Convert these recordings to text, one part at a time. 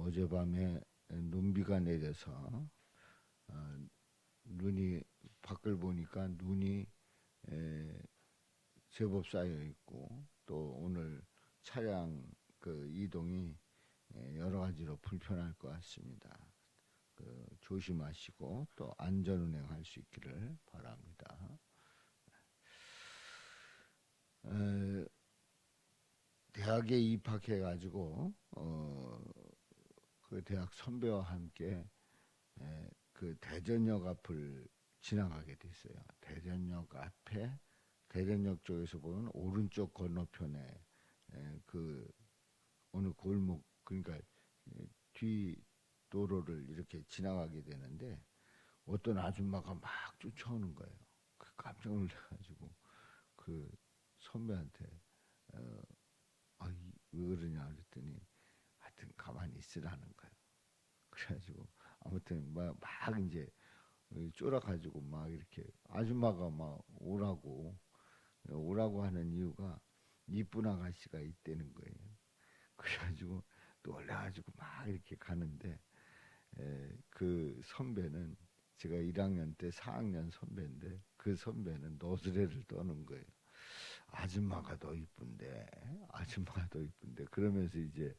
어젯밤에 눈비가 내려서 눈이 밖을 보니까 눈이 제법 쌓여 있고 또 오늘 차량 그 이동이 여러 가지로 불편할 것 같습니다. 조심하시고 또 안전운행할 수 있기를 바랍니다. 대학에 입학해가지고 그 대학 선배와 함께 그 대전역 앞을 지나가게 됐어요. 대전역 앞에 대전역 쪽에서 보면 오른쪽 건너편에 그 어느 골목 그러니까 뒤 도로를 이렇게 지나가게 되는데 어떤 아줌마가 막 쫓아오는 거예요. 깜짝 놀라가지고 그 선배한테 왜 그러냐 그랬더니 하여튼 가만히 있으라는 거예요. 그래가지고 아무튼 막 이제 쫄아가지고 막 이렇게 아줌마가 막 오라고 하는 이유가 이쁜 아가씨가 있다는 거예요. 그래가지고 놀라가지고 막 이렇게 가는데 그 선배는 제가 1학년 때 4학년 선배인데 그 선배는 너스레를 떠는 거예요. 아줌마가 더 이쁜데 그러면서 이제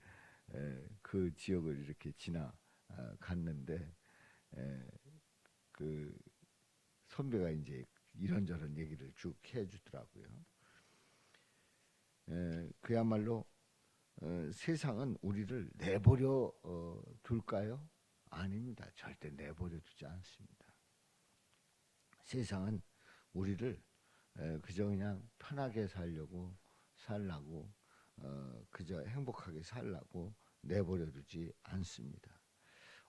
그 지역을 이렇게 지나갔는데 그 선배가 이제 이런저런 얘기를 쭉 해주더라고요. 그야말로 세상은 우리를 내버려 둘까요? 아닙니다. 절대 내버려 두지 않습니다. 세상은 우리를 그저 그냥 편하게 살라고 그저 행복하게 살라고 내버려 두지 않습니다.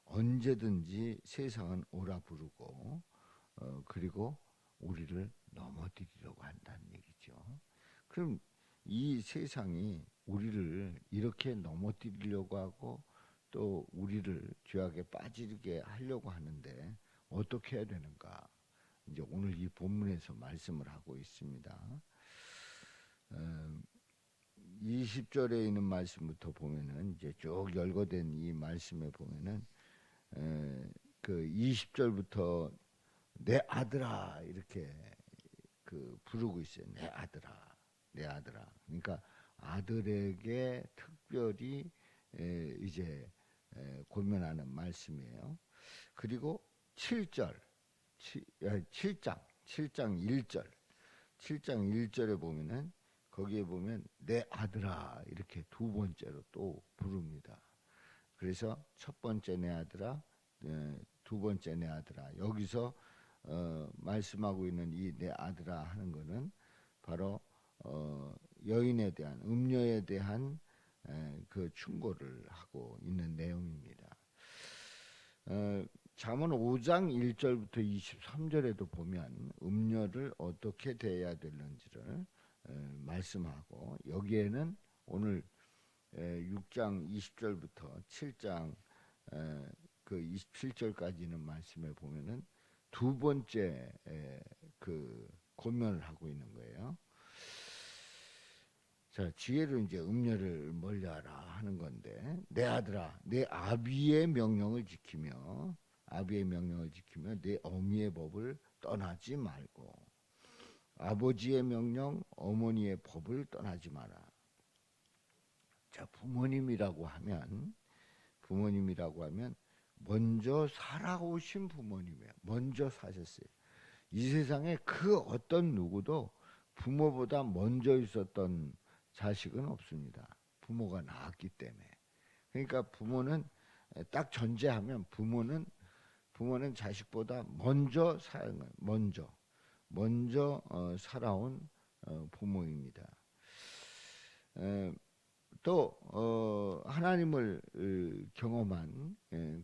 언제든지 세상은 오라 부르고 그리고 우리를 넘어뜨리려고 한다는 얘기죠. 그럼 이 세상이 우리를 이렇게 넘어뜨리려고 하고 또 우리를 죄악에 빠지게 하려고 하는데 어떻게 해야 되는가? 이제 오늘 이 본문에서 말씀을 하고 있습니다. 20절에 있는 말씀부터 보면은 이제 쭉 열거된 이 말씀에 보면은 그 20절부터 내 아들아 이렇게 그 부르고 있어요. 내 아들아, 내 아들아. 그러니까 아들에게 특별히 이제 권면하는 말씀이에요. 그리고 7장 1절 7장 1절에 보면은 거기에 보면 내 아들아 이렇게 두 번째로 또 부릅니다. 그래서 첫 번째 내 아들아, 두 번째 내 아들아. 여기서 말씀하고 있는 이 내 아들아 하는 거는 바로 여인에 대한 음녀에 대한 그 충고를 하고 있는 내용입니다. 잠언 5장 1절부터 23절에도 보면 음녀를 어떻게 대해야 되는지를 말씀하고 여기에는 오늘 6장 20절부터 7장 그 27절까지 있는 말씀에 보면은 두 번째 그 권면을 하고 있는 거예요. 자, 지혜로 이제 음녀를 멀리하라 하는 건데 내 아들아 내 아비의 명령을 지키며 내 어미의 법을 떠나지 말고 아버지의 명령 어머니의 법을 떠나지 마라. 자, 부모님이라고 하면 먼저 살아오신 부모님이에요. 먼저 사셨어요. 이 세상에 그 어떤 누구도 부모보다 먼저 있었던 자식은 없습니다. 부모가 낳았기 때문에. 그러니까 부모는 딱 전제하면 부모는 자식보다 먼저 사는 거예요. 먼저 살아온 부모입니다. 또 하나님을 경험한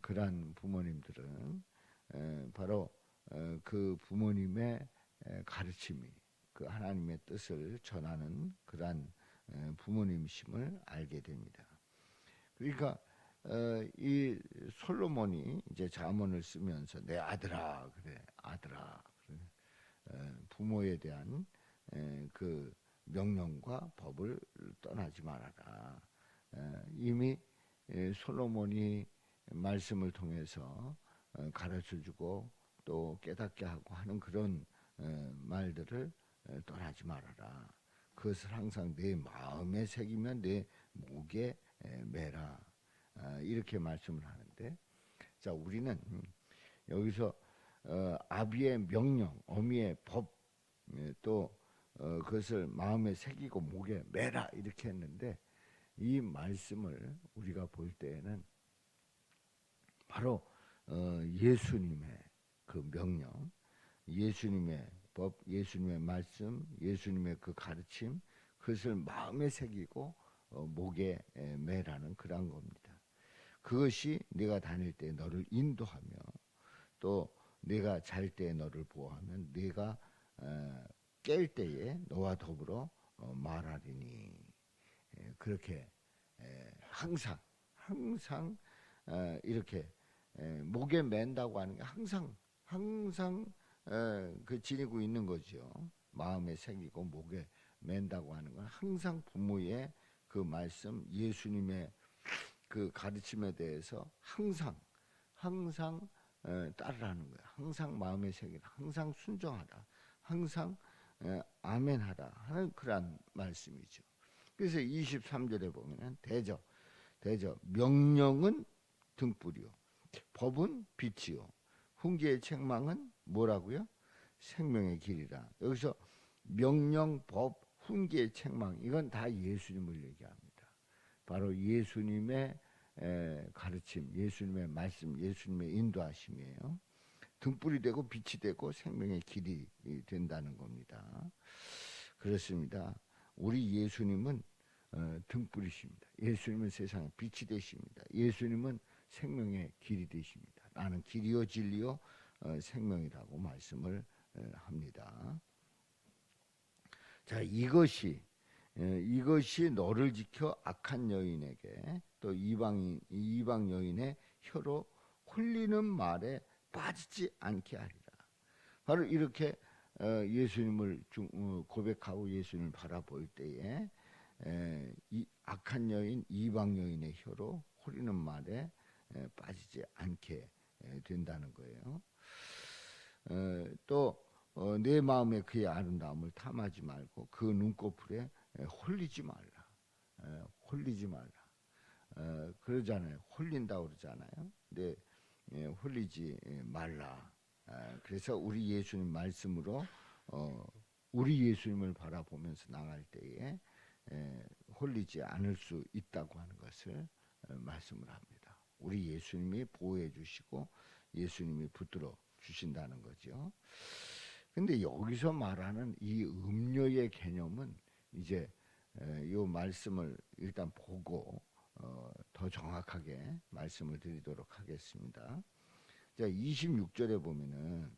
그러한 부모님들은 바로 그 부모님의 가르침이 그 하나님의 뜻을 전하는 그러한 부모님이심을 알게 됩니다. 그러니까 이 솔로몬이 이제 잠언을 쓰면서 내 아들아 그래 아들아 그래, 부모에 대한 그 명령과 법을 떠나지 말아라. 이미 솔로몬이 말씀을 통해서 가르쳐주고 또 깨닫게 하고 하는 그런 말들을 떠나지 말아라. 그것을 항상 내 마음에 새기면 내 목에 매라. 이렇게 말씀을 하는데, 자, 우리는 여기서 아비의 명령, 어미의 법, 또 그것을 마음에 새기고 목에 매라 이렇게 했는데, 이 말씀을 우리가 볼 때에는 바로 예수님의 그 명령, 예수님의 법, 예수님의 말씀, 예수님의 그 가르침, 그것을 마음에 새기고 목에 매라는 그런 겁니다. 그것이 내가 다닐 때 너를 인도하며 또 내가 잘 때 너를 보호하면 내가 깰 때에 너와 더불어 말하리니. 그렇게 항상 이렇게 목에 맨다고 하는 게 항상 그 지니고 있는 거죠. 마음에 새기고 목에 맨다고 하는 건 항상 부모의 그 말씀, 예수님의 그 가르침에 대해서 항상 따르라는 거야. 항상 마음에 새기라, 항상 순종하라, 항상 아멘하라 하는 그런 말씀이죠. 그래서 23절에 보면은 대저 명령은 등불이요 법은 빛이요 훈계의 책망은 뭐라고요? 생명의 길이라. 여기서 명령, 법, 훈계의 책망, 이건 다 예수님을 얘기합니다. 바로 예수님의 가르침, 예수님의 말씀, 예수님의 인도하심이에요. 등불이 되고 빛이 되고 생명의 길이 된다는 겁니다. 그렇습니다. 우리 예수님은 등불이십니다. 예수님은 세상의 빛이 되십니다. 예수님은 생명의 길이 되십니다. 나는 길이요 진리요 생명이라고 말씀을 합니다. 자, 이것이 너를 지켜 악한 여인에게 또 이방 여인의 혀로 홀리는 말에 빠지지 않게 하리라. 바로 이렇게 예수님을 고백하고 예수님을 바라볼 때에 이 악한 여인, 이방 여인의 혀로 홀리는 말에 빠지지 않게 된다는 거예요. 또 내 마음에 그의 아름다움을 탐하지 말고 그 눈꺼풀에 홀리지 말라. 홀리지 말라. 그러잖아요. 홀린다고 그러잖아요. 근데 홀리지 말라. 그래서 우리 예수님 말씀으로 우리 예수님을 바라보면서 나갈 때에 홀리지 않을 수 있다고 하는 것을 말씀을 합니다. 우리 예수님이 보호해 주시고 예수님이 붙들어 주신다는 거죠. 근데 여기서 말하는 이 음료의 개념은 이제 이 말씀을 일단 보고 더 정확하게 말씀을 드리도록 하겠습니다. 자, 26절에 보면은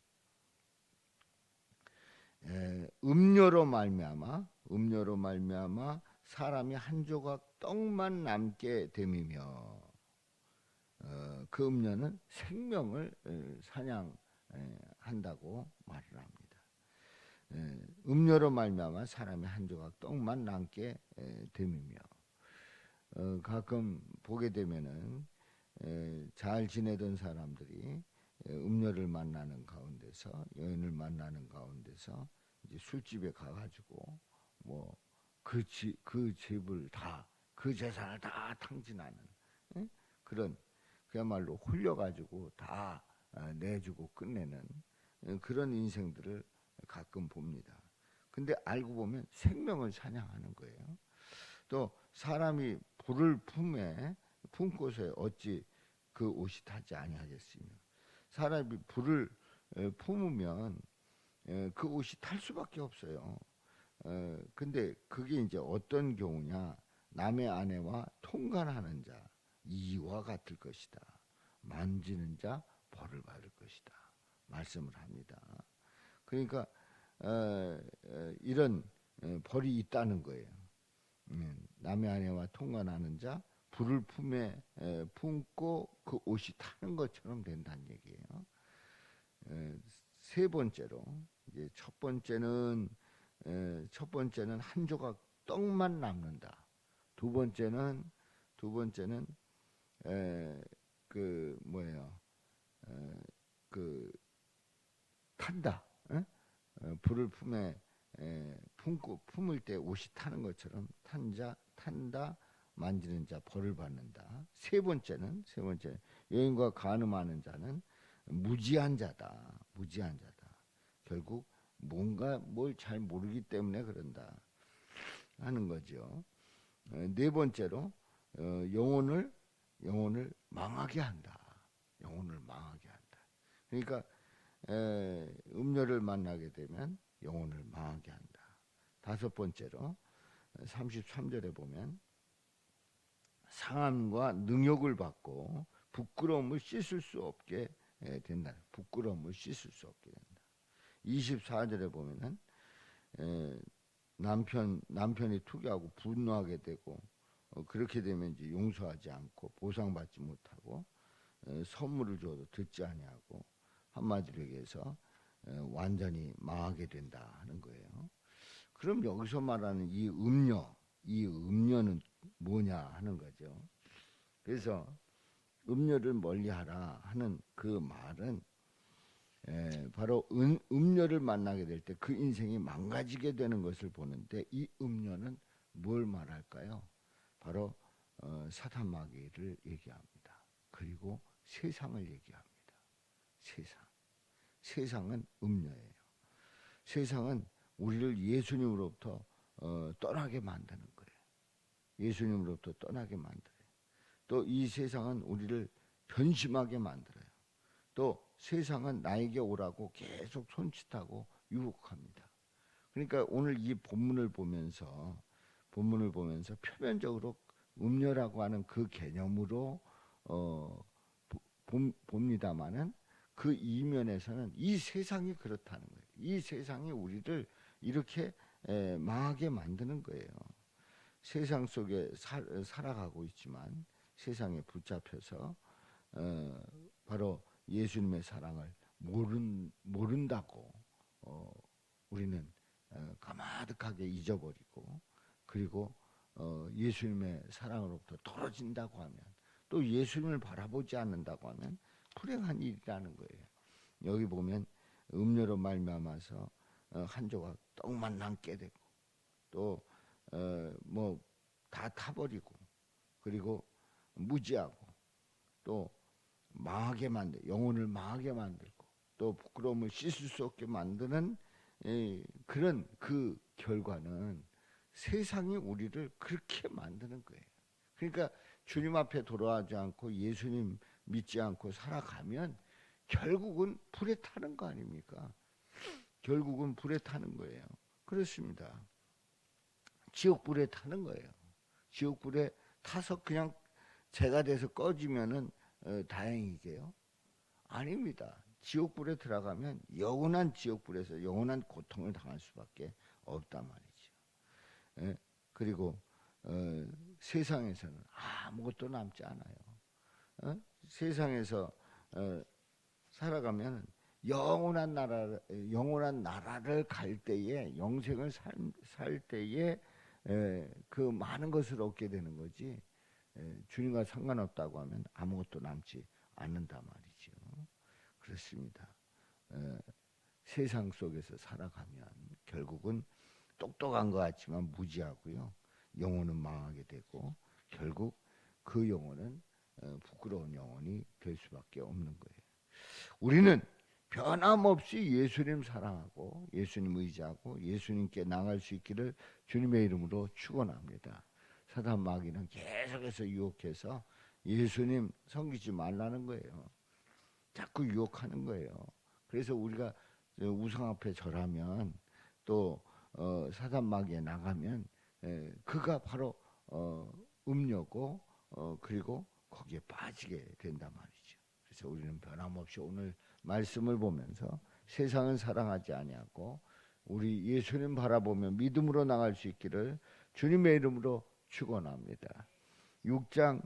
음료로 말미암아 사람이 한 조각 떡만 남게 됨이며 그 음료는 생명을 사냥한다고 말을 합니다. 음료로 말미암아 사람이 한 조각 떡만 남게 됨이며 가끔 보게 되면은 잘 지내던 사람들이 음료를 만나는 가운데서 여인을 만나는 가운데서 이제 술집에 가가지고 뭐 그 집을 다 그 재산을 다 탕진하는 그런 그야말로 홀려가지고 다 내주고 끝내는 그런 인생들을 가끔 봅니다. 근데 알고 보면 생명을 사냥하는 거예요. 또 사람이 불을 품고서 어찌 그 옷이 타지 아니하겠으며 사람이 불을 품으면 그 옷이 탈 수밖에 없어요. 근데 그게 이제 어떤 경우냐? 남의 아내와 통간하는 자 이와 같을 것이다. 만지는 자 벌을 받을 것이다. 말씀을 합니다. 그러니까 이런 벌이 있다는 거예요. 남의 아내와 통간하는 자 불을 품고 그 옷이 타는 것처럼 된다는 얘기예요. 세 번째로 이제 첫 번째는 한 조각 떡만 남는다. 두 번째는 그 뭐예요? 그 탄다. 에? 불을 품을 때 옷이 타는 것처럼 탄다, 만지는 자 벌을 받는다. 세 번째 여인과 간음하는 자는 무지한 자다. 결국 뭔가 뭘 잘 모르기 때문에 그런다 하는 거죠. 네 번째로 영혼을 망하게 한다. 그러니까 음료를 만나게 되면 영혼을 망하게 한다. 다섯 번째로 33절에 보면 상함과 능욕을 받고 부끄러움을 씻을 수 없게 된다. 24절에 보면은 남편이 투기하고 분노하게 되고 그렇게 되면 이제 용서하지 않고 보상받지 못하고 선물을 줘도 듣지 아니하고 한마디로 얘기해서 완전히 망하게 된다 하는 거예요. 그럼 여기서 말하는 이 음료는 뭐냐 하는 거죠. 그래서 음료를 멀리하라 하는 그 말은 바로 음료를 만나게 될 때 그 인생이 망가지게 되는 것을 보는데, 이 음료는 뭘 말할까요? 바로 사탄 마귀를 얘기합니다. 그리고 세상을 얘기합니다. 세상은 음료예요. 세상은 우리를 예수님으로부터 떠나게 만드는 거예요. 또 이 세상은 우리를 변심하게 만들어요. 또 세상은 나에게 오라고 계속 손짓하고 유혹합니다. 그러니까 오늘 이 본문을 보면서 표면적으로 음료라고 하는 그 개념으로 봅니다마는 그 이면에서는 이 세상이 그렇다는 거예요. 이 세상이 우리를 이렇게 망하게 만드는 거예요. 세상 속에 살아가고 있지만 세상에 붙잡혀서 바로 예수님의 사랑을 모른다고 우리는 가마득하게 잊어버리고, 그리고 예수님의 사랑으로부터 떨어진다고 하면, 또 예수님을 바라보지 않는다고 하면 불행한 일이라는 거예요. 여기 보면 음료로 말미암아서 한 조각 떡만 남게 되고, 또 뭐 다 타버리고, 그리고 무지하고, 또 영혼을 망하게 만들고, 또 부끄러움을 씻을 수 없게 만드는 그런 그 결과는 세상이 우리를 그렇게 만드는 거예요. 그러니까 주님 앞에 돌아가지 않고 예수님 믿지 않고 살아가면 결국은 불에 타는 거 아닙니까? 결국은 불에 타는 거예요. 그렇습니다. 지옥불에 타는 거예요. 지옥불에 타서 그냥 재가 돼서 꺼지면은 다행이게요? 아닙니다. 지옥불에 들어가면 영원한 지옥불에서 영원한 고통을 당할 수밖에 없단 말이죠. 그리고 세상에서는 아무것도 남지 않아요. 세상에서 살아가면 영원한 나라를 갈 때에, 영생을 살 때에 그 많은 것을 얻게 되는 거지, 주님과 상관없다고 하면 아무것도 남지 않는단 말이죠. 그렇습니다. 세상 속에서 살아가면 결국은 똑똑한 것 같지만 무지하고요, 영혼은 망하게 되고, 결국 그 영혼은 부끄러운 영혼이 될 수밖에 없는 거예요. 우리는 변함없이 예수님 사랑하고 예수님 의지하고 예수님께 나갈 수 있기를 주님의 이름으로 축원합니다. 사단 마귀는 계속해서 유혹해서 예수님 섬기지 말라는 거예요. 자꾸 유혹하는 거예요. 그래서 우리가 우상 앞에 절하면, 또 사단 마귀에 나가면 그가 바로 음료고, 그리고 거기에 빠지게 된단 말이죠. 그래서 우리는 변함없이 오늘 말씀을 보면서 세상은 사랑하지 아니하고 우리 예수님 바라보며 믿음으로 나갈 수 있기를 주님의 이름으로 축원합니다. 6장